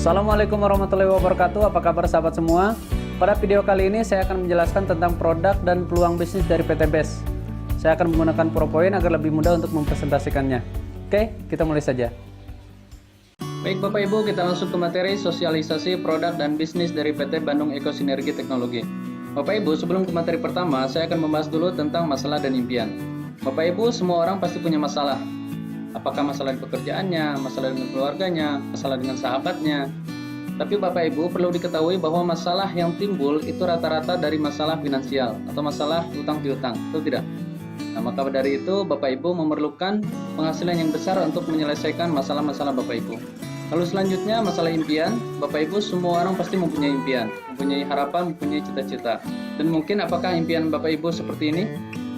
Assalamualaikum warahmatullahi wabarakatuh. Apa kabar sahabat semua? Pada video kali ini saya akan menjelaskan tentang produk dan peluang bisnis dari PT BES. Saya akan menggunakan PowerPoint agar lebih mudah untuk mempresentasikannya. Oke, kita mulai saja. Baik Bapak Ibu, kita langsung ke materi sosialisasi produk dan bisnis dari PT Bandung Eko Sinergi Teknologi. Bapak Ibu, sebelum ke materi pertama, saya akan membahas dulu tentang masalah dan impian. Bapak Ibu, semua orang pasti punya masalah. Apakah masalah di pekerjaannya, masalah dengan keluarganya, masalah dengan sahabatnya. Tapi Bapak Ibu perlu diketahui bahwa masalah yang timbul itu rata-rata dari masalah finansial atau masalah utang piutang, betul tidak? Nah, maka dari itu Bapak Ibu memerlukan penghasilan yang besar untuk menyelesaikan masalah-masalah Bapak Ibu. Lalu selanjutnya masalah impian. Bapak Ibu semua orang pasti mempunyai impian, mempunyai harapan, mempunyai cita-cita. Dan mungkin apakah impian Bapak Ibu seperti ini?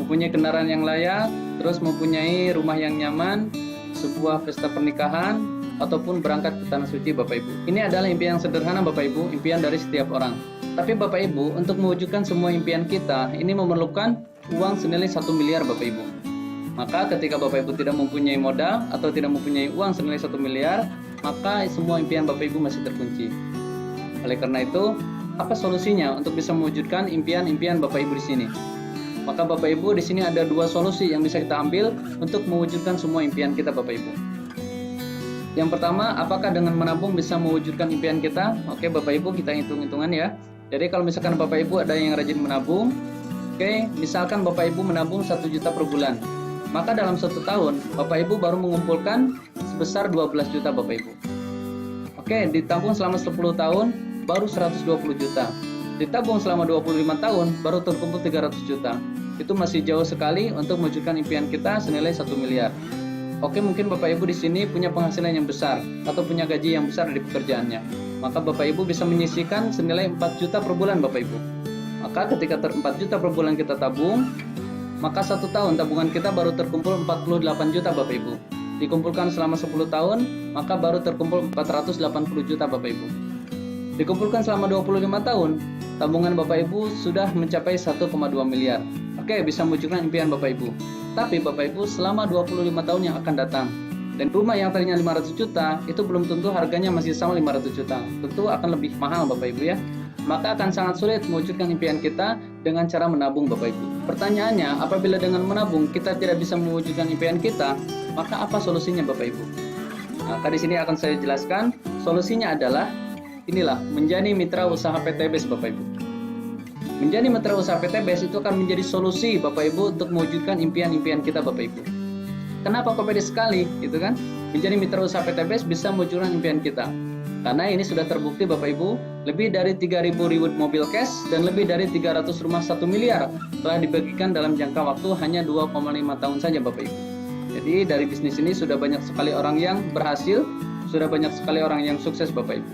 Mempunyai kendaraan yang layak, terus mempunyai rumah yang nyaman, sebuah pesta pernikahan, ataupun berangkat ke tanah suci Bapak Ibu. Ini adalah impian yang sederhana Bapak Ibu, impian dari setiap orang. Tapi Bapak Ibu, untuk mewujudkan semua impian kita, ini memerlukan uang senilai 1 miliar Bapak Ibu. Maka ketika Bapak Ibu tidak mempunyai modal atau tidak mempunyai uang senilai 1 miliar, maka semua impian Bapak Ibu masih terkunci. Oleh karena itu, apa solusinya untuk bisa mewujudkan impian-impian Bapak Ibu di sini? Maka Bapak Ibu di sini ada dua solusi yang bisa kita ambil untuk mewujudkan semua impian kita Bapak Ibu. Yang pertama, apakah dengan menabung bisa mewujudkan impian kita? Oke Bapak Ibu, kita hitung-hitungan ya. Jadi kalau misalkan Bapak Ibu ada yang rajin menabung, oke, misalkan Bapak Ibu menabung 1 juta per bulan, maka dalam 1 tahun Bapak Ibu baru mengumpulkan sebesar 12 juta Bapak Ibu. Oke, ditabung selama 10 tahun baru 120 juta. Ditabung selama 25 tahun baru terkumpul 300 juta. Itu masih jauh sekali untuk mewujudkan impian kita senilai 1 miliar. Oke, mungkin Bapak Ibu di sini punya penghasilan yang besar atau punya gaji yang besar di pekerjaannya. Maka Bapak Ibu bisa menyisihkan senilai 4 juta per bulan Bapak Ibu. Maka ketika 4 juta per bulan kita tabung, maka 1 tahun tabungan kita baru terkumpul 48 juta Bapak Ibu. Dikumpulkan selama 10 tahun, maka baru terkumpul 480 juta Bapak Ibu. Dikumpulkan selama 25 tahun, tabungan Bapak Ibu sudah mencapai 1,2 miliar. Oke, bisa mewujudkan impian Bapak Ibu. Tapi Bapak Ibu selama 25 tahun yang akan datang, dan rumah yang tadinya 500 juta, itu belum tentu harganya masih sama 500 juta. Tentu akan lebih mahal Bapak Ibu ya. Maka akan sangat sulit mewujudkan impian kita dengan cara menabung Bapak Ibu. Pertanyaannya, apabila dengan menabung kita tidak bisa mewujudkan impian kita, maka apa solusinya Bapak Ibu? Maka di sini akan saya jelaskan, solusinya adalah inilah, menjadi mitra usaha PT BES Bapak Ibu. Menjadi mitra usaha PT BES itu akan menjadi solusi Bapak Ibu untuk mewujudkan impian-impian kita Bapak Ibu. Kenapa kok pede sekali? Gitu kan? Menjadi mitra usaha PT BES bisa mewujudkan impian kita. Karena ini sudah terbukti Bapak Ibu, lebih dari 3.000 reward mobil cash dan lebih dari 300 rumah 1 miliar telah dibagikan dalam jangka waktu hanya 2,5 tahun saja Bapak Ibu. Jadi dari bisnis ini sudah banyak sekali orang yang berhasil, sudah banyak sekali orang yang sukses Bapak Ibu.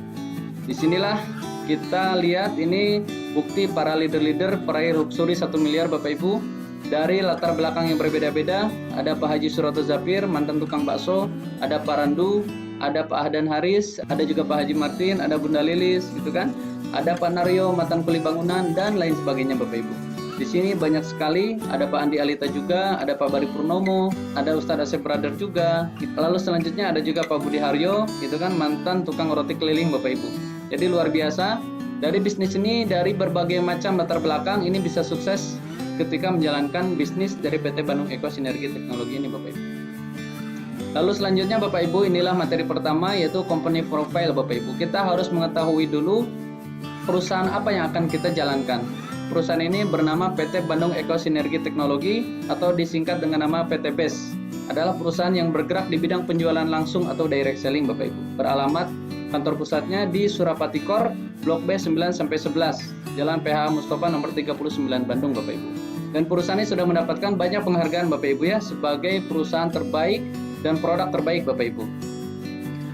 Disinilah kita lihat ini bukti para leader-leader peraih luxury 1 miliar Bapak Ibu dari latar belakang yang berbeda-beda. Ada Pak Haji Surato Zafir, mantan tukang bakso, ada Pak Randu, ada Pak Ahdan Haris, ada juga Pak Haji Martin, ada Bunda Lilis gitu kan. Ada Pak Naryo, mantan kuli bangunan dan lain sebagainya Bapak Ibu. Di sini banyak sekali, ada Pak Andi Alita juga, ada Pak Bari Purnomo, ada Ustadz Asep Brother juga. Lalu selanjutnya ada juga Pak Budi Haryo, gitu kan, mantan tukang roti keliling Bapak Ibu. Jadi luar biasa, dari bisnis ini, dari berbagai macam latar belakang, ini bisa sukses ketika menjalankan bisnis dari PT Bandung Eko Sinergi Teknologi ini Bapak Ibu. Lalu selanjutnya Bapak Ibu, inilah materi pertama yaitu company profile Bapak Ibu. Kita harus mengetahui dulu perusahaan apa yang akan kita jalankan. Perusahaan ini bernama PT Bandung Eko Sinergi Teknologi atau disingkat dengan nama PT BES. Adalah perusahaan yang bergerak di bidang penjualan langsung atau direct selling Bapak Ibu. Beralamat kantor pusatnya di Surapati Kor, Blok B 9-11, Jalan PH Mustafa nomor 39 Bandung Bapak Ibu. Dan perusahaan ini sudah mendapatkan banyak penghargaan Bapak Ibu ya sebagai perusahaan terbaik dan produk terbaik Bapak Ibu.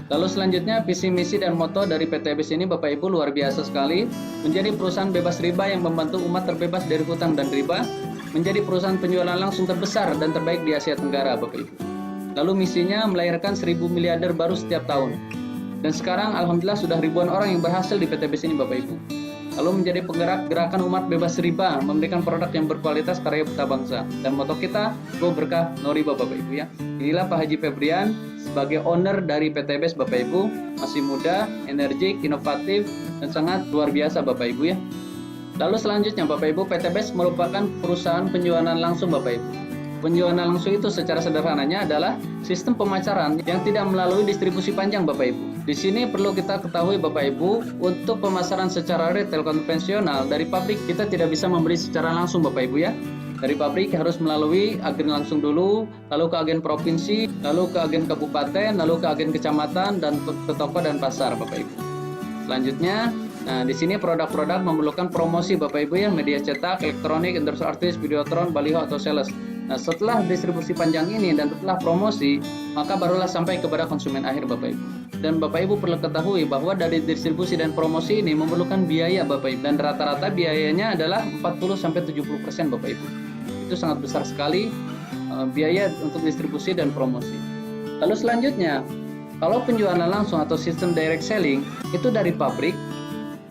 Lalu selanjutnya visi misi dan moto dari PT BES ini Bapak Ibu luar biasa sekali. Menjadi perusahaan bebas riba yang membantu umat terbebas dari hutang dan riba. Menjadi perusahaan penjualan langsung terbesar dan terbaik di Asia Tenggara Bapak Ibu. Lalu misinya melahirkan 1.000 miliarder baru setiap tahun. Dan sekarang alhamdulillah sudah ribuan orang yang berhasil di PT BES ini Bapak Ibu. lalu menjadi penggerak gerakan umat bebas riba, memberikan produk yang berkualitas karya buta bangsa. Dan moto kita, Go Berkah No Riba Bapak Ibu ya. Inilah Pak Haji Febrian sebagai owner dari PT BES Bapak Ibu, masih muda, energik, inovatif, dan sangat luar biasa Bapak Ibu ya. Lalu selanjutnya Bapak Ibu, PT BES merupakan perusahaan penjualan langsung Bapak Ibu. Penjualan langsung itu secara sederhananya adalah sistem pemasaran yang tidak melalui distribusi panjang Bapak Ibu. Di sini perlu kita ketahui Bapak Ibu, untuk pemasaran secara retail konvensional dari pabrik kita tidak bisa membeli secara langsung Bapak Ibu ya. Dari pabrik harus melalui agen langsung dulu, lalu ke agen provinsi, lalu ke agen kabupaten, lalu ke agen kecamatan, dan ke toko dan pasar Bapak Ibu. Selanjutnya, nah di sini produk-produk memerlukan promosi Bapak Ibu ya, media cetak, elektronik, endorse artis, videotron, baliho atau sales. Nah, setelah distribusi panjang ini dan setelah promosi, maka barulah sampai kepada konsumen akhir Bapak Ibu. Dan Bapak Ibu perlu ketahui bahwa dari distribusi dan promosi ini memerlukan biaya Bapak Ibu. Dan rata-rata biayanya adalah 40-70% Bapak Ibu. Itu sangat besar sekali biaya untuk distribusi dan promosi. Lalu selanjutnya, kalau penjualan langsung atau sistem direct selling, itu dari pabrik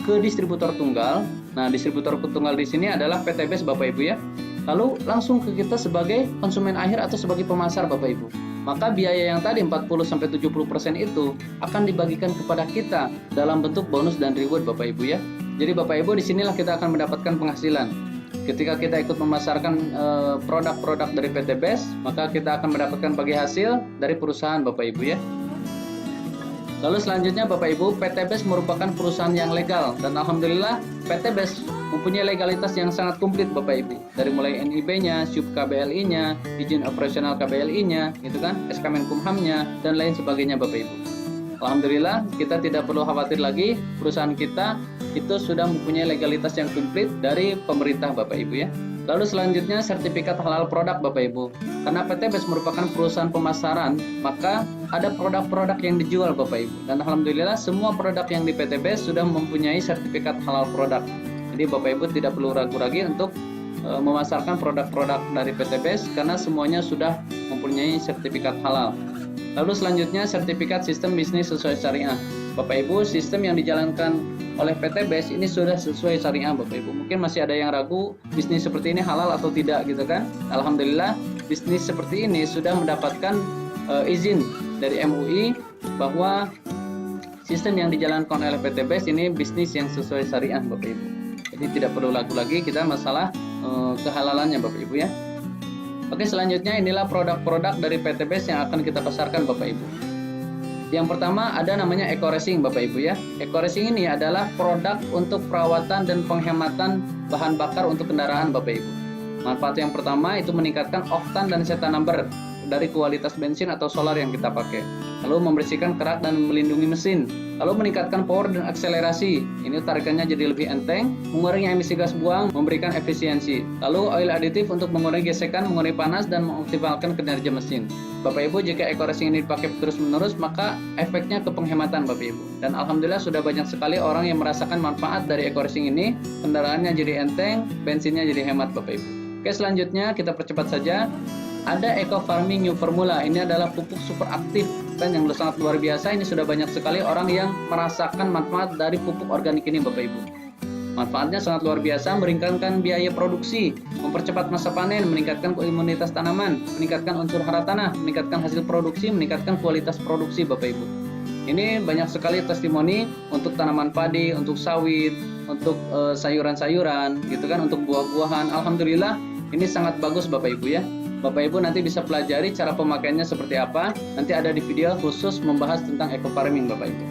ke distributor tunggal. Nah, distributor tunggal di sini adalah PT BES Bapak Ibu ya. Lalu langsung ke kita sebagai konsumen akhir atau sebagai pemasar Bapak Ibu. Maka biaya yang tadi 40-70% itu akan dibagikan kepada kita dalam bentuk bonus dan reward Bapak Ibu ya. Jadi Bapak Ibu, disinilah kita akan mendapatkan penghasilan. Ketika kita ikut memasarkan produk-produk dari PT BES, maka kita akan mendapatkan bagi hasil dari perusahaan Bapak Ibu ya. Lalu selanjutnya Bapak Ibu, PT BES merupakan perusahaan yang legal dan alhamdulillah PT BES mempunyai legalitas yang sangat komplit Bapak Ibu. Dari mulai NIB-nya, SUP KBLI-nya, izin operasional KBLI-nya, gitu kan, SK Menkumham-nya, dan lain sebagainya Bapak Ibu. Alhamdulillah kita tidak perlu khawatir lagi, perusahaan kita itu sudah mempunyai legalitas yang komplit dari pemerintah Bapak Ibu ya. Lalu selanjutnya sertifikat halal produk Bapak Ibu. Karena PT BES merupakan perusahaan pemasaran, maka ada produk-produk yang dijual Bapak Ibu. Dan alhamdulillah semua produk yang di PT BES sudah mempunyai sertifikat halal produk. Jadi Bapak Ibu tidak perlu ragu lagi untuk memasarkan produk-produk dari PT BES karena semuanya sudah mempunyai sertifikat halal. Lalu selanjutnya sertifikat sistem bisnis sesuai syariah. Bapak Ibu, sistem yang dijalankan oleh PT BES ini sudah sesuai syariah Bapak Ibu. Mungkin masih ada yang ragu bisnis seperti ini halal atau tidak gitu kan. Alhamdulillah bisnis seperti ini sudah mendapatkan izin dari MUI bahwa sistem yang dijalankan oleh PT BES ini bisnis yang sesuai syariah Bapak Ibu. Jadi tidak perlu ragu lagi kita masalah kehalalannya Bapak Ibu ya. Oke, selanjutnya inilah produk-produk dari PT BES yang akan kita pasarkan Bapak Ibu. Yang pertama ada namanya Eco Racing Bapak Ibu ya. Eco Racing ini adalah produk untuk perawatan dan penghematan bahan bakar untuk kendaraan Bapak Ibu. Manfaat yang pertama itu meningkatkan oktan dan seta number dari kualitas bensin atau solar yang kita pakai. Lalu membersihkan kerak dan melindungi mesin. Lalu meningkatkan power dan akselerasi. Ini tarikannya jadi lebih enteng, mengurangi emisi gas buang, memberikan efisiensi. Lalu oil aditif untuk mengurangi gesekan, mengurangi panas dan mengoptimalkan kinerja mesin. Bapak Ibu, jika Eco Racing ini dipakai terus-menerus, maka efeknya ke penghematan Bapak Ibu. Dan alhamdulillah sudah banyak sekali orang yang merasakan manfaat dari Eco Racing ini. Kendaraannya jadi enteng, bensinnya jadi hemat Bapak Ibu. Oke, selanjutnya kita percepat saja. Ada Eco Farming New Formula. Ini adalah pupuk super aktif dan yang sangat luar biasa. Ini sudah banyak sekali orang yang merasakan manfaat dari pupuk organik ini Bapak Ibu. Manfaatnya sangat luar biasa, meringankan biaya produksi, mempercepat masa panen, meningkatkan imunitas tanaman, meningkatkan unsur hara tanah, meningkatkan hasil produksi, meningkatkan kualitas produksi Bapak Ibu. Ini banyak sekali testimoni untuk tanaman padi, untuk sawit, untuk sayuran-sayuran, gitu kan, untuk buah-buahan. Alhamdulillah ini sangat bagus Bapak Ibu ya. Bapak Ibu nanti bisa pelajari cara pemakaiannya seperti apa. Nanti ada di video khusus membahas tentang eco farming Bapak Ibu.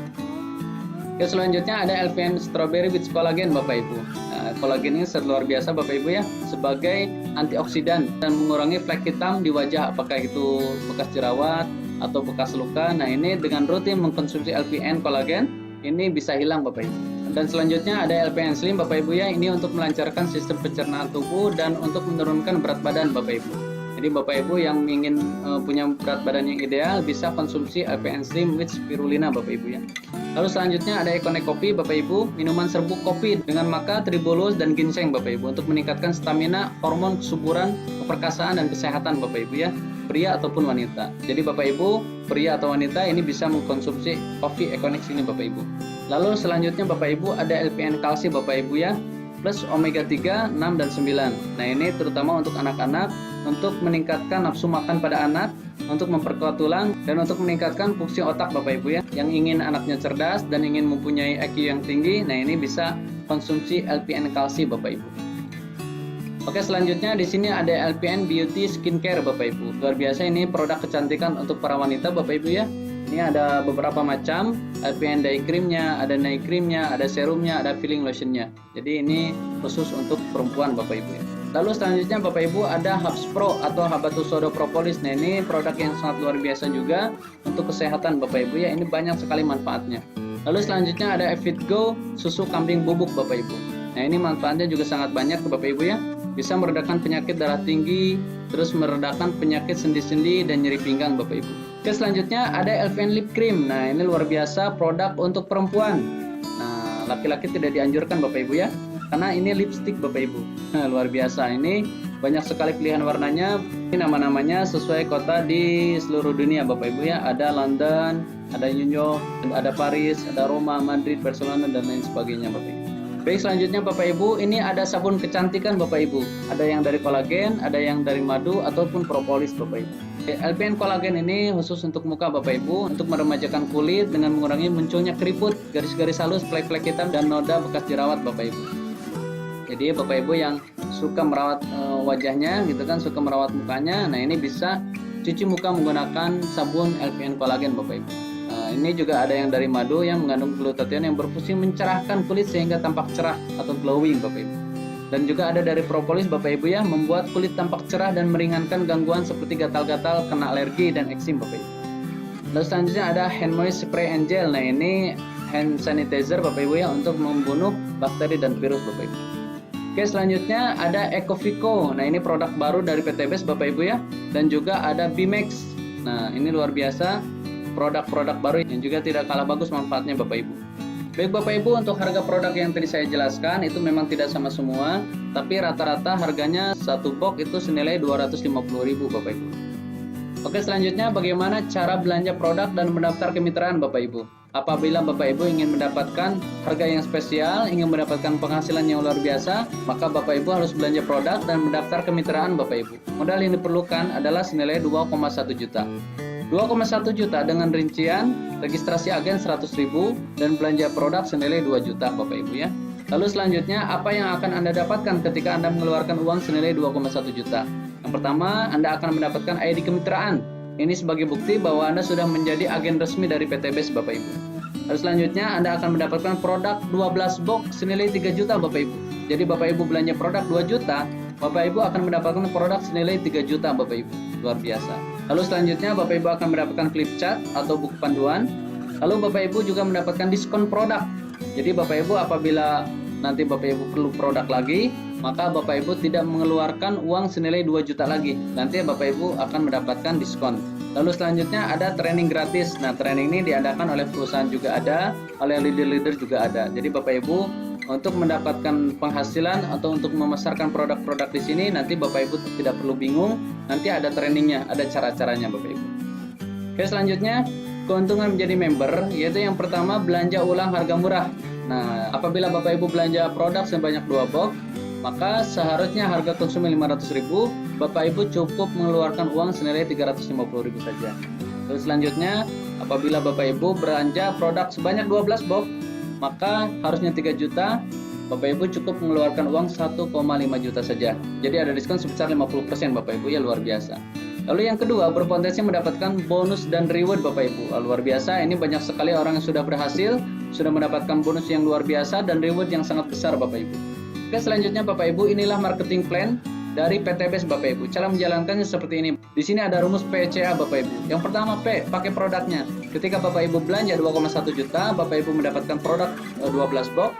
Oke, selanjutnya ada LPN Strawberry with Collagen Bapak Ibu. Nah, kolagen ini sangat luar biasa Bapak Ibu ya, sebagai antioksidan dan mengurangi flek hitam di wajah, apakah itu bekas jerawat atau bekas luka. Nah, ini dengan rutin mengkonsumsi LPN Collagen ini bisa hilang Bapak Ibu. Dan selanjutnya ada LPN Slim Bapak Ibu ya, ini untuk melancarkan sistem pencernaan tubuh dan untuk menurunkan berat badan Bapak Ibu. Jadi Bapak Ibu yang ingin punya berat badan yang ideal bisa konsumsi LPN Slim with Spirulina Bapak Ibu ya. Lalu selanjutnya ada Econnect Kopi Bapak Ibu, minuman serbuk kopi dengan maka, tribulus dan ginseng Bapak Ibu untuk meningkatkan stamina, hormon kesuburan, keperkasaan dan kesehatan Bapak Ibu ya, pria ataupun wanita. Jadi Bapak Ibu, pria atau wanita ini bisa mengkonsumsi kopi Econnect ini Bapak Ibu. Lalu selanjutnya Bapak Ibu ada LPN kalsi Bapak Ibu ya, plus omega 3, 6 dan 9. Nah, ini terutama untuk anak-anak, untuk meningkatkan nafsu makan pada anak, untuk memperkuat tulang, dan untuk meningkatkan fungsi otak Bapak Ibu ya. Yang ingin anaknya cerdas dan ingin mempunyai IQ yang tinggi, nah ini bisa konsumsi LPN kalsi Bapak Ibu. Oke, selanjutnya di sini ada LPN Beauty Skincare Bapak Ibu. Luar biasa, ini produk kecantikan untuk para wanita Bapak Ibu ya. Ini ada beberapa macam LPN day creamnya, ada night creamnya, ada serumnya, ada filling lotionnya. Jadi ini khusus untuk perempuan Bapak Ibu ya. Lalu selanjutnya Bapak Ibu ada Hubs Pro atau Habatus Soda Propolis. Nah, ini produk yang sangat luar biasa juga untuk kesehatan Bapak Ibu ya. Ini banyak sekali manfaatnya. Lalu selanjutnya ada Evit Go susu kambing bubuk Bapak Ibu. Nah, ini manfaatnya juga sangat banyak ke Bapak Ibu ya. Bisa meredakan penyakit darah tinggi, terus meredakan penyakit sendi-sendi dan nyeri pinggang Bapak Ibu. Oke, selanjutnya ada LPN Lip Cream. Nah, ini luar biasa produk untuk perempuan. Nah, laki-laki tidak dianjurkan Bapak Ibu ya, karena ini lipstick Bapak Ibu. Nah, luar biasa, ini banyak sekali pilihan warnanya. Ini nama-namanya sesuai kota di seluruh dunia Bapak Ibu ya. Ada London, ada New York, ada Paris, ada Roma, Madrid, Barcelona dan lain sebagainya Bapak Ibu. Baik, selanjutnya Bapak Ibu, ini ada sabun kecantikan Bapak Ibu. Ada yang dari kolagen, ada yang dari madu ataupun propolis Bapak Ibu. LPN kolagen ini khusus untuk muka Bapak Ibu, untuk meremajakan kulit dengan mengurangi munculnya keriput, garis-garis halus, flek-flek hitam dan noda bekas jerawat Bapak Ibu. Jadi Bapak Ibu yang suka merawat wajahnya gitu kan, suka merawat mukanya, nah ini bisa cuci muka menggunakan sabun LPN kolagen Bapak Ibu. Ini juga ada yang dari madu yang mengandung glutathione yang berfungsi mencerahkan kulit sehingga tampak cerah atau glowing Bapak Ibu. Dan juga ada dari propolis Bapak Ibu ya, membuat kulit tampak cerah dan meringankan gangguan seperti gatal-gatal, kena alergi dan eksim Bapak Ibu. Lalu selanjutnya ada hand moist spray and gel. Nah, ini hand sanitizer Bapak Ibu ya, untuk membunuh bakteri dan virus Bapak Ibu. Oke, selanjutnya ada Ecovico. Nah, ini produk baru dari PT Best Bapak Ibu ya, dan juga ada Bimex. Nah, ini luar biasa produk-produk baru yang juga tidak kalah bagus manfaatnya Bapak Ibu. Baik Bapak Ibu, untuk harga produk yang tadi saya jelaskan itu memang tidak sama semua, tapi rata-rata harganya satu box itu senilai 250.000 Bapak Ibu. Oke, selanjutnya bagaimana cara belanja produk dan mendaftar kemitraan Bapak Ibu. Apabila Bapak Ibu ingin mendapatkan harga yang spesial, ingin mendapatkan penghasilan yang luar biasa, maka Bapak Ibu harus belanja produk dan mendaftar kemitraan Bapak Ibu. Modal yang diperlukan adalah senilai 2,1 juta. 2,1 juta dengan rincian registrasi agen 100.000 dan belanja produk senilai 2 juta Bapak Ibu ya. Lalu selanjutnya apa yang akan Anda dapatkan ketika Anda mengeluarkan uang senilai 2,1 juta? Yang pertama, Anda akan mendapatkan ID kemitraan. Ini sebagai bukti bahwa Anda sudah menjadi agen resmi dari PT Best Bapak Ibu. Lalu selanjutnya Anda akan mendapatkan produk 12 box senilai 3 juta Bapak Ibu. Jadi Bapak Ibu belanja produk 2 juta, Bapak Ibu akan mendapatkan produk senilai 3 juta Bapak Ibu. Luar biasa. Lalu selanjutnya Bapak Ibu akan mendapatkan flip chart atau buku panduan. Lalu Bapak Ibu juga mendapatkan diskon produk. Jadi Bapak Ibu apabila nanti Bapak Ibu perlu produk lagi, maka Bapak Ibu tidak mengeluarkan uang senilai 2 juta lagi. Nanti Bapak Ibu akan mendapatkan diskon. Lalu selanjutnya ada training gratis. Nah, training ini diadakan oleh perusahaan juga ada, oleh leader-leader juga ada. Jadi Bapak Ibu untuk mendapatkan penghasilan atau untuk memasarkan produk-produk di sini, nanti Bapak Ibu tidak perlu bingung, nanti ada trainingnya, ada cara-caranya Bapak Ibu. Oke, selanjutnya keuntungan menjadi member, yaitu yang pertama belanja ulang harga murah. Nah, apabila Bapak Ibu belanja produk sebanyak 2 box, maka seharusnya harga konsumen 500.000, Bapak Ibu cukup mengeluarkan uang senilai 350.000 saja. Terus selanjutnya, apabila Bapak Ibu belanja produk sebanyak 12 box, maka harusnya 3 juta, Bapak Ibu cukup mengeluarkan uang 1,5 juta saja. Jadi ada diskon sebesar 50% Bapak Ibu ya, luar biasa. Lalu yang kedua, berpotensi mendapatkan bonus dan reward Bapak Ibu. Luar biasa, ini banyak sekali orang yang sudah berhasil, sudah mendapatkan bonus yang luar biasa dan reward yang sangat besar Bapak Ibu. Oke, selanjutnya Bapak Ibu, inilah marketing plan dari PT Best Bapak Ibu. Cara menjalankannya seperti ini. Di sini ada rumus PCA Bapak Ibu. Yang pertama P, pakai produknya. Ketika Bapak Ibu belanja 2,1 juta, Bapak Ibu mendapatkan produk 12 box,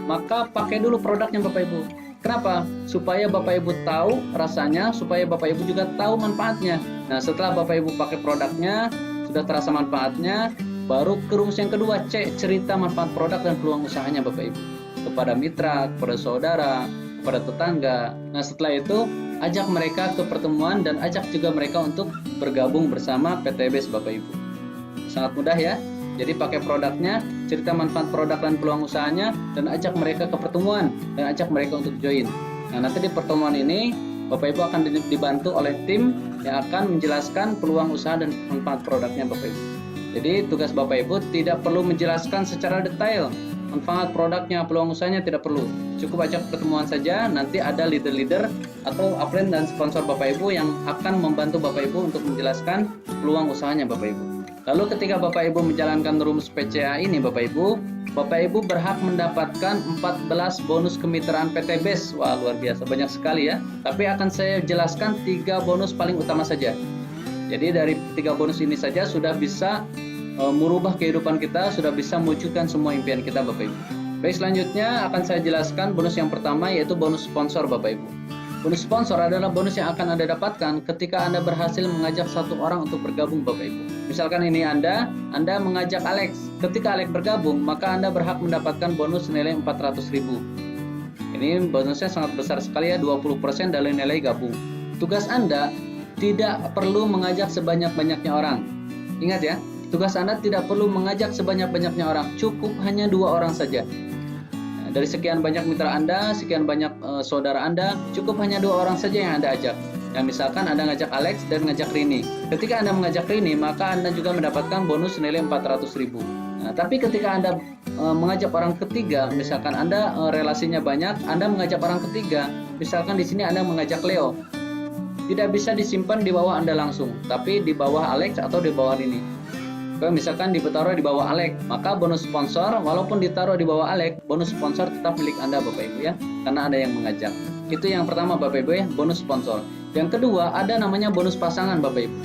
maka pakai dulu produknya Bapak Ibu. Kenapa? Supaya Bapak Ibu tahu rasanya, supaya Bapak Ibu juga tahu manfaatnya. Nah, setelah Bapak Ibu pakai produknya, sudah terasa manfaatnya, baru ke rumus yang kedua, C, cerita manfaat produk dan peluang usahanya Bapak Ibu. Kepada mitra, kepada saudara, kepada tetangga. Nah, setelah itu, ajak mereka ke pertemuan dan ajak juga mereka untuk bergabung bersama PT Best Bapak Ibu. Sangat mudah ya. Jadi pakai produknya, cerita manfaat produk dan peluang usahanya, dan ajak mereka ke pertemuan, dan ajak mereka untuk join. Nah, nanti di pertemuan ini Bapak Ibu akan dibantu oleh tim yang akan menjelaskan peluang usaha dan manfaat produknya Bapak Ibu. Jadi tugas Bapak Ibu tidak perlu menjelaskan secara detail manfaat produknya, peluang usahanya, tidak perlu. Cukup ajak pertemuan saja, nanti ada leader-leader atau upline dan sponsor Bapak Ibu yang akan membantu Bapak Ibu untuk menjelaskan peluang usahanya Bapak Ibu. Lalu ketika Bapak Ibu menjalankan rumus PCA ini Bapak Ibu berhak mendapatkan 14 bonus kemitraan PT BES. Wah, luar biasa, banyak sekali ya. Tapi akan saya jelaskan 3 bonus paling utama saja. Jadi dari 3 bonus ini saja sudah bisa merubah kehidupan kita, sudah bisa mewujudkan semua impian kita Bapak Ibu. Baik, selanjutnya akan saya jelaskan bonus yang pertama, yaitu bonus sponsor Bapak Ibu. Bonus sponsor adalah bonus yang akan Anda dapatkan ketika Anda berhasil mengajak satu orang untuk bergabung Bapak Ibu. Misalkan ini Anda mengajak Alex. Ketika Alex bergabung, maka Anda berhak mendapatkan bonus senilai 400.000. Ini bonusnya sangat besar sekali ya, 20% dari nilai gabung. Tugas Anda tidak perlu mengajak sebanyak-banyaknya orang. Ingat ya, tugas Anda tidak perlu mengajak sebanyak-banyaknya orang, cukup hanya 2 orang saja. Nah, dari sekian banyak mitra Anda, sekian banyak saudara Anda, cukup hanya 2 orang saja yang Anda ajak. Nah, misalkan Anda ngajak Alex dan ngajak Rini. Ketika Anda mengajak Rini, maka Anda juga mendapatkan bonus senilai 400.000. Nah, tapi ketika Anda mengajak orang ketiga, misalkan Anda relasinya banyak, Anda mengajak orang ketiga, misalkan di sini Anda mengajak Leo. Tidak bisa disimpan di bawah Anda langsung, tapi di bawah Alex atau di bawah Rini. Misalkan ditaruh di bawah Alex, maka bonus sponsor walaupun ditaruh di bawah Alex, bonus sponsor tetap milik Anda Bapak Ibu ya, karena ada yang mengajak. Itu yang pertama Bapak Ibu ya, bonus sponsor. Yang kedua ada namanya bonus pasangan Bapak Ibu.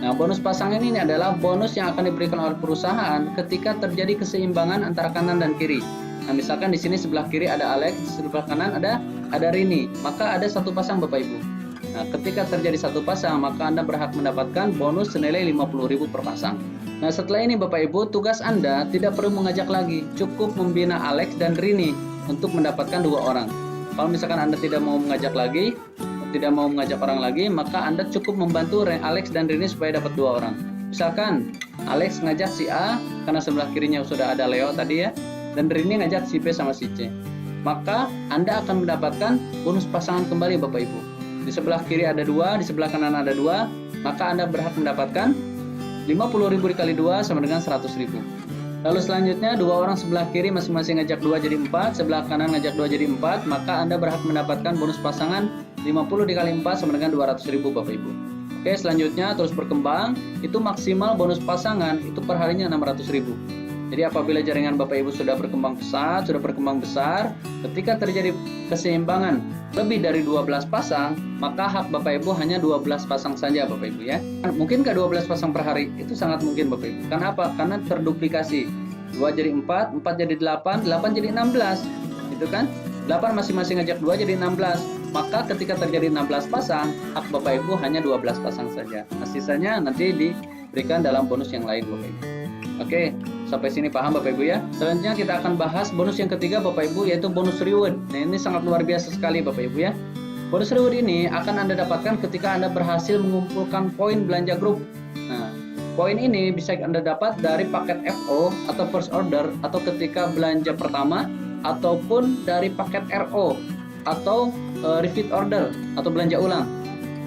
Nah, bonus pasangan ini adalah bonus yang akan diberikan oleh perusahaan ketika terjadi keseimbangan antara kanan dan kiri. Nah, misalkan di sini sebelah kiri ada Alex, sebelah kanan ada Rini, maka ada satu pasang Bapak Ibu. Nah, ketika terjadi satu pasang, maka Anda berhak mendapatkan bonus senilai 50.000 per pasang. Nah, setelah ini Bapak Ibu, tugas Anda tidak perlu mengajak lagi, cukup membina Alex dan Rini untuk mendapatkan 2 orang. Kalau misalkan Anda tidak mau mengajak lagi, tidak mau mengajak orang lagi, maka Anda cukup membantu Alex dan Rini supaya dapat 2 orang. Misalkan Alex ngajak si A, karena sebelah kirinya sudah ada Leo tadi ya, dan Rini ngajak si B sama si C. Maka Anda akan mendapatkan bonus pasangan kembali Bapak Ibu. Di sebelah kiri ada 2, di sebelah kanan ada 2, maka Anda berhak mendapatkan 50.000 dikali 2 sama dengan 100.000. Lalu selanjutnya 2 orang sebelah kiri masing-masing ngajak 2 jadi 4, sebelah kanan ngajak 2 jadi 4, maka Anda berhak mendapatkan bonus pasangan 50 dikali 4 sama dengan 200.000 Bapak Ibu. Oke, selanjutnya terus berkembang, itu maksimal bonus pasangan itu per harinya 600.000. Jadi apabila jaringan Bapak Ibu sudah berkembang besar, ketika terjadi keseimbangan lebih dari 12 pasang, maka hak Bapak Ibu hanya 12 pasang saja Bapak Ibu ya. Mungkinkah 12 pasang per hari? Itu sangat mungkin Bapak Ibu. Karena apa? Karena terduplikasi. 2 jadi 4, 4 jadi 8, 8 jadi 16. Itu kan? 8 masing-masing ngajak 2 jadi 16. Maka ketika terjadi 16 pasang, hak Bapak Ibu hanya 12 pasang saja. Nah, sisanya nanti diberikan dalam bonus yang lain Bapak Ibu. Oke, sampai sini paham Bapak Ibu ya. Selanjutnya kita akan bahas bonus yang ketiga Bapak Ibu, yaitu bonus reward. Nah, ini sangat luar biasa sekali Bapak Ibu ya. Bonus reward ini akan Anda dapatkan ketika Anda berhasil mengumpulkan poin belanja grup. Nah, poin ini bisa Anda dapat dari paket FO atau first order, atau ketika belanja pertama, ataupun dari paket RO atau repeat order atau belanja ulang.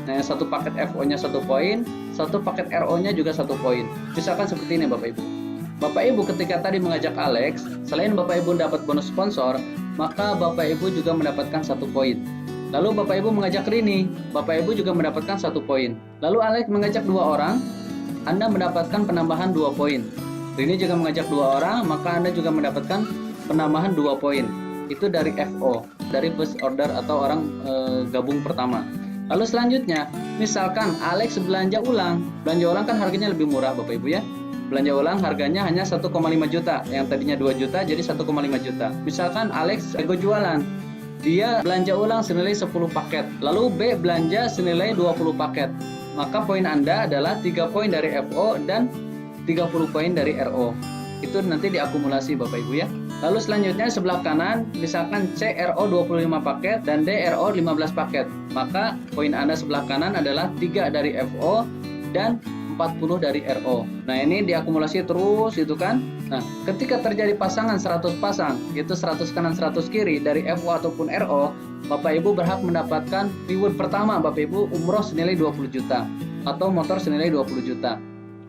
Nah, satu paket FO-nya 1 poin, satu paket RO-nya juga 1 poin. Misalkan seperti ini Bapak Ibu. Bapak Ibu ketika tadi mengajak Alex, selain Bapak Ibu dapat bonus sponsor, maka Bapak Ibu juga mendapatkan 1 poin. Lalu Bapak Ibu mengajak Rini, Bapak Ibu juga mendapatkan 1 poin. Lalu Alex mengajak 2 orang, Anda mendapatkan penambahan 2 poin. Rini juga mengajak 2 orang, maka Anda juga mendapatkan penambahan 2 poin. Itu dari FO, dari first order atau orang gabung pertama. Lalu selanjutnya, misalkan Alex belanja ulang kan harganya lebih murah Bapak Ibu ya. Belanja ulang harganya hanya 1,5 juta, yang tadinya 2 juta jadi 1,5 juta. Misalkan Alex ego jualan, dia belanja ulang senilai 10 paket, lalu B belanja senilai 20 paket. Maka poin Anda adalah 3 poin dari FO dan 30 poin dari RO. Itu nanti diakumulasi Bapak Ibu ya. Lalu selanjutnya sebelah kanan, misalkan C RO 25 paket dan D RO 15 paket. Maka poin Anda sebelah kanan adalah 3 dari FO dan 40 dari RO. Nah, ini diakumulasi terus itu kan. Nah, ketika terjadi pasangan 100 pasang, yaitu 100 kanan 100 kiri dari FO ataupun RO, Bapak Ibu berhak mendapatkan reward pertama Bapak Ibu umroh senilai 20 juta atau motor senilai 20 juta.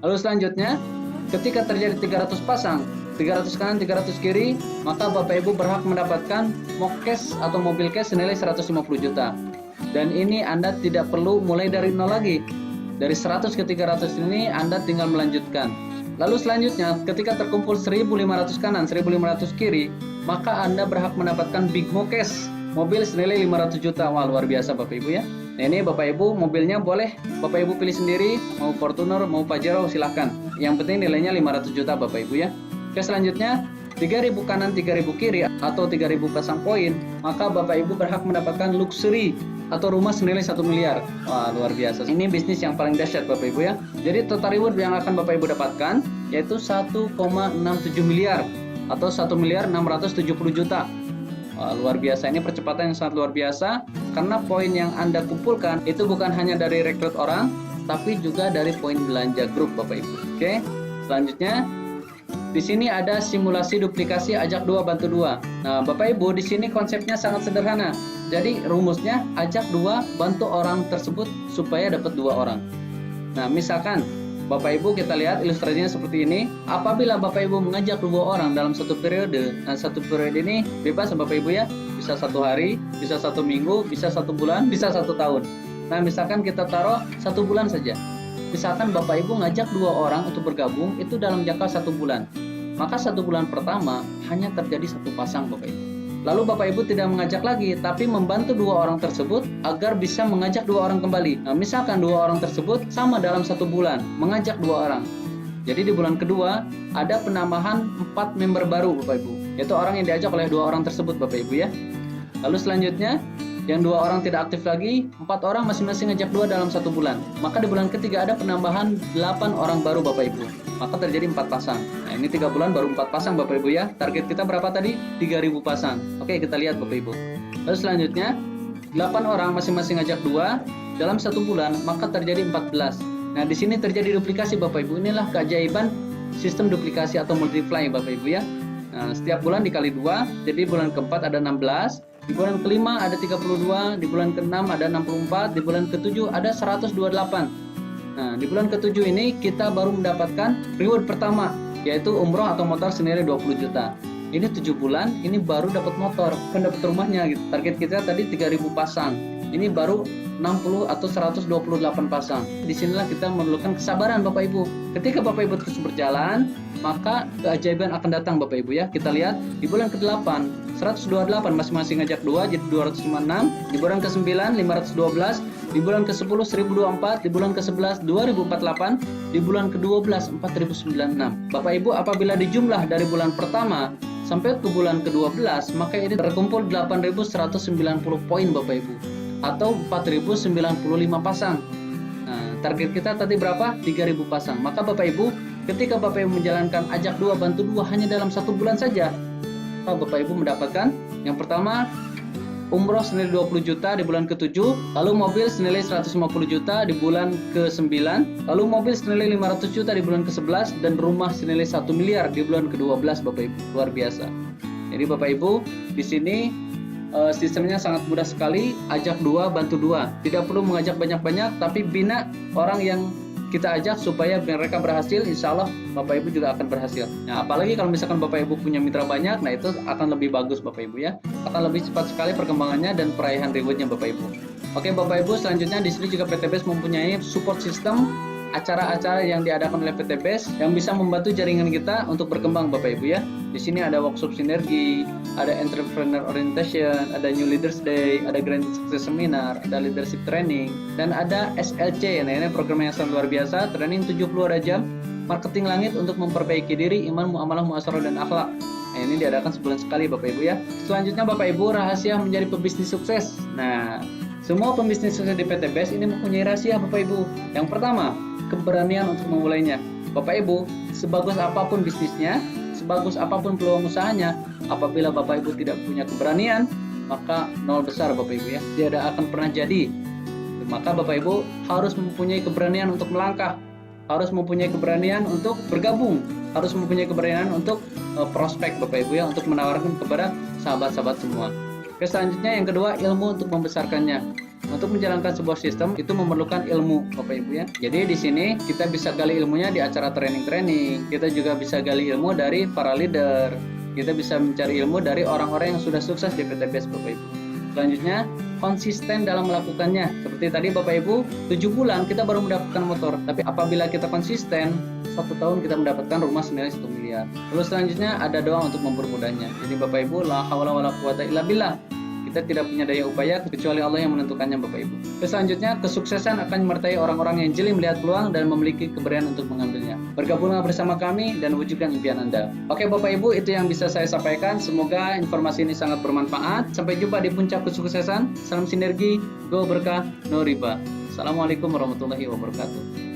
Lalu selanjutnya, ketika terjadi 300 pasang, 300 kanan 300 kiri, maka Bapak Ibu berhak mendapatkan cash atau mobil cash senilai 150 juta. Dan ini Anda tidak perlu mulai dari nol lagi. Dari 100 ke 300 ini Anda tinggal melanjutkan. Lalu selanjutnya ketika terkumpul 1500 kanan 1500 kiri, maka Anda berhak mendapatkan Big Mo Cash, mobil senilai 500 juta. Wah, luar biasa Bapak Ibu ya. Nah, ini Bapak Ibu mobilnya boleh Bapak Ibu pilih sendiri, mau Fortuner mau Pajero silahkan. Yang penting nilainya 500 juta Bapak Ibu ya. Oke, selanjutnya 3000 kanan 3000 kiri atau 3000 pasang poin, maka Bapak Ibu berhak mendapatkan luxury atau rumah senilai 1 miliar. Wah, luar biasa. Ini bisnis yang paling dahsyat Bapak Ibu ya. Jadi total reward yang akan Bapak Ibu dapatkan yaitu 1,67 miliar atau 1 miliar 670 juta. Wah, luar biasa. Ini percepatan yang sangat luar biasa karena poin yang Anda kumpulkan itu bukan hanya dari rekrut orang, tapi juga dari poin belanja grup Bapak Ibu. Oke. Selanjutnya di sini ada simulasi duplikasi ajak 2 bantu 2. Nah, Bapak Ibu, di sini konsepnya sangat sederhana. Jadi rumusnya ajak 2 bantu orang tersebut supaya dapat 2 orang. Nah, misalkan Bapak Ibu kita lihat ilustrasinya seperti ini. Apabila Bapak Ibu mengajak 2 orang dalam satu periode, nah satu periode ini bebas Bapak Ibu ya. Bisa 1 hari, bisa 1 minggu, bisa 1 bulan, bisa 1 tahun. Nah, misalkan kita taruh 1 bulan saja. Misalkan Bapak Ibu ngajak 2 orang untuk bergabung itu dalam jangka 1 bulan. Maka 1 bulan pertama hanya terjadi 1 pasang Bapak Ibu. Lalu Bapak Ibu tidak mengajak lagi, tapi membantu 2 orang tersebut agar bisa mengajak 2 orang kembali. Nah, misalkan 2 orang tersebut sama dalam 1 bulan mengajak 2 orang. Jadi di bulan kedua ada penambahan 4 member baru Bapak Ibu, yaitu orang yang diajak oleh 2 orang tersebut Bapak Ibu ya. Lalu selanjutnya yang 2 orang tidak aktif lagi, 4 orang masing-masing ngajak 2 dalam 1 bulan. Maka di bulan ketiga ada penambahan 8 orang baru Bapak Ibu. Maka terjadi 4 pasang. Nah, ini 3 bulan baru 4 pasang Bapak Ibu ya. Target kita berapa tadi? 3000 pasang. Oke, kita lihat Bapak Ibu. Lalu selanjutnya 8 orang masing-masing ngajak 2 dalam 1 bulan, maka terjadi 14. Nah, di sini terjadi duplikasi Bapak Ibu. Inilah keajaiban sistem duplikasi atau multiply Bapak Ibu ya. Nah, setiap bulan dikali 2, jadi bulan keempat ada 16, di bulan kelima ada 32, di bulan keenam ada 64, di bulan ketujuh ada 128. Nah, di bulan ketujuh ini kita baru mendapatkan reward pertama, yaitu umroh atau motor senilai 20 juta. Ini 7 bulan, ini baru dapat motor, kan dapat rumahnya gitu. Target kita tadi 3000 pasang. Ini baru 60 atau 128 pasang. Disinilah kita memerlukan kesabaran Bapak Ibu. Ketika Bapak Ibu terus berjalan, maka keajaiban akan datang Bapak Ibu ya. Kita lihat di bulan ke-8 128 masing-masing ngajak 2 jadi 256, di bulan ke-9 512, di bulan ke-10 1024, di bulan ke-11 2048, di bulan ke-12 4096. Bapak Ibu apabila dijumlah dari bulan pertama sampai ke bulan ke-12, maka ini terkumpul 8190 poin Bapak Ibu atau 4095 pasang. Nah, target kita tadi berapa? 3000 pasang. Maka Bapak Ibu ketika Bapak Ibu menjalankan ajak 2 bantu 2 hanya dalam 1 bulan saja, maka Bapak Ibu mendapatkan yang pertama umroh senilai 20 juta di bulan ke-7, lalu mobil senilai 150 juta di bulan ke-9, lalu mobil senilai 500 juta di bulan ke-11, dan rumah senilai 1 miliar di bulan ke-12 Bapak Ibu. Luar biasa. Jadi Bapak Ibu di sini sistemnya sangat mudah sekali, ajak 2 bantu 2. Tidak perlu mengajak banyak-banyak, tapi bina orang yang kita ajak supaya mereka berhasil, insya Allah Bapak Ibu juga akan berhasil. Nah, apalagi kalau misalkan Bapak Ibu punya mitra banyak, nah itu akan lebih bagus Bapak Ibu ya. Akan lebih cepat sekali perkembangannya dan perayaan rewardnya Bapak Ibu. Oke Bapak Ibu, selanjutnya di sini juga PTBest mempunyai support system acara-acara yang diadakan oleh PTBest yang bisa membantu jaringan kita untuk berkembang Bapak Ibu ya. Di sini ada workshop sinergi, ada entrepreneur orientation, ada new leaders day, ada grand success seminar, ada leadership training, dan ada SLC. Nah, ini program yang sangat luar biasa, training 70 jam, marketing langit untuk memperbaiki diri, iman, muamalah, muasyarah, dan akhlak. Nah, ini diadakan sebulan sekali Bapak Ibu ya. Selanjutnya Bapak Ibu, rahasia menjadi pebisnis sukses. Nah, semua pembisnis sukses di PTBest ini mempunyai rahasia Bapak Ibu. Yang pertama, keberanian untuk memulainya. Bapak Ibu, sebagus apapun bisnisnya, sebagus apapun peluang usahanya, apabila Bapak Ibu tidak punya keberanian, maka nol besar Bapak Ibu ya. Tidak akan pernah jadi. Maka Bapak Ibu harus mempunyai keberanian untuk melangkah. harus mempunyai keberanian untuk bergabung, harus mempunyai keberanian untuk prospek Bapak Ibu ya, untuk menawarkan kepada sahabat-sahabat semua. Oke, selanjutnya yang kedua, ilmu untuk membesarkannya. Untuk menjalankan sebuah sistem itu memerlukan ilmu Bapak Ibu ya. Jadi di sini kita bisa gali ilmunya di acara training-training. Kita juga bisa gali ilmu dari para leader. Kita bisa mencari ilmu dari orang-orang yang sudah sukses di PTBS Bapak Ibu. Selanjutnya, konsisten dalam melakukannya. Seperti tadi Bapak Ibu, 7 bulan kita baru mendapatkan motor. Tapi apabila kita konsisten, 1 tahun kita mendapatkan rumah senilai 1 miliar. Lalu selanjutnya ada doa untuk mempermudahnya. Jadi Bapak Ibu, la haula wala quwata illa billah. Kita tidak punya daya upaya kecuali Allah yang menentukannya Bapak Ibu. Selanjutnya, kesuksesan akan menyertai orang-orang yang jeli melihat peluang dan memiliki keberanian untuk mengambilnya. Bergabunglah bersama kami dan wujudkan impian Anda. Oke Bapak Ibu, itu yang bisa saya sampaikan. Semoga informasi ini sangat bermanfaat. Sampai jumpa di puncak kesuksesan. Salam sinergi, go berkah, no riba. Assalamualaikum warahmatullahi wabarakatuh.